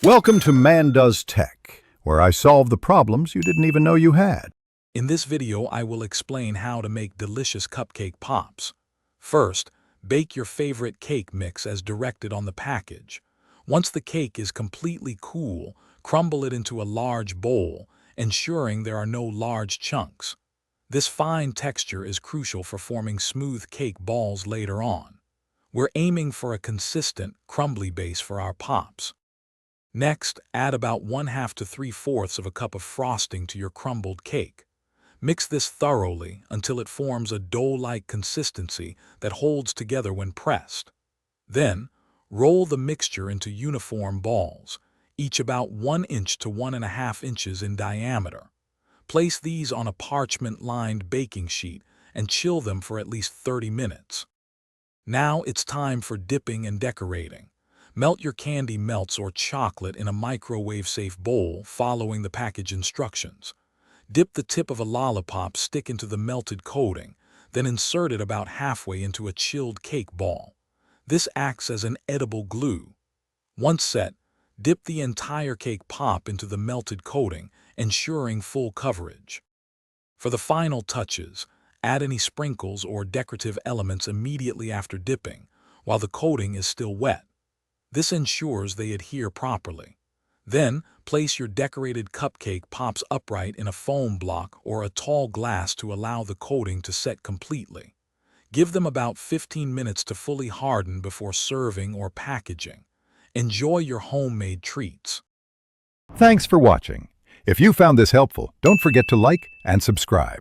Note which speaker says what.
Speaker 1: Welcome to Man Does Tech, where I solve the problems you didn't even know you had.
Speaker 2: In this video, I will explain how to make delicious cupcake pops. First, bake your favorite cake mix as directed on the package. Once the cake is completely cool, crumble it into a large bowl, ensuring there are no large chunks. This fine texture is crucial for forming smooth cake balls later on. We're aiming for a consistent, crumbly base for our pops. Next, add about 1/2 to 3/4 of a cup of frosting to your crumbled cake. Mix this thoroughly until it forms a dough-like consistency that holds together when pressed. Then, roll the mixture into uniform balls, each about 1 inch to 1½ inches in diameter. Place these on a parchment-lined baking sheet and chill them for at least 30 minutes. Now it's time for dipping and decorating. Melt your candy melts or chocolate in a microwave-safe bowl following the package instructions. Dip the tip of a lollipop stick into the melted coating, then insert it about halfway into a chilled cake ball. This acts as an edible glue. Once set, dip the entire cake pop into the melted coating, ensuring full coverage. For the final touches, add any sprinkles or decorative elements immediately after dipping, while the coating is still wet. This ensures they adhere properly. Then, place your decorated cupcake pops upright in a foam block or a tall glass to allow the coating to set completely. Give them about 15 minutes to fully harden before serving or packaging. Enjoy your homemade treats.
Speaker 1: Thanks for watching. If you found this helpful, don't forget to like and subscribe.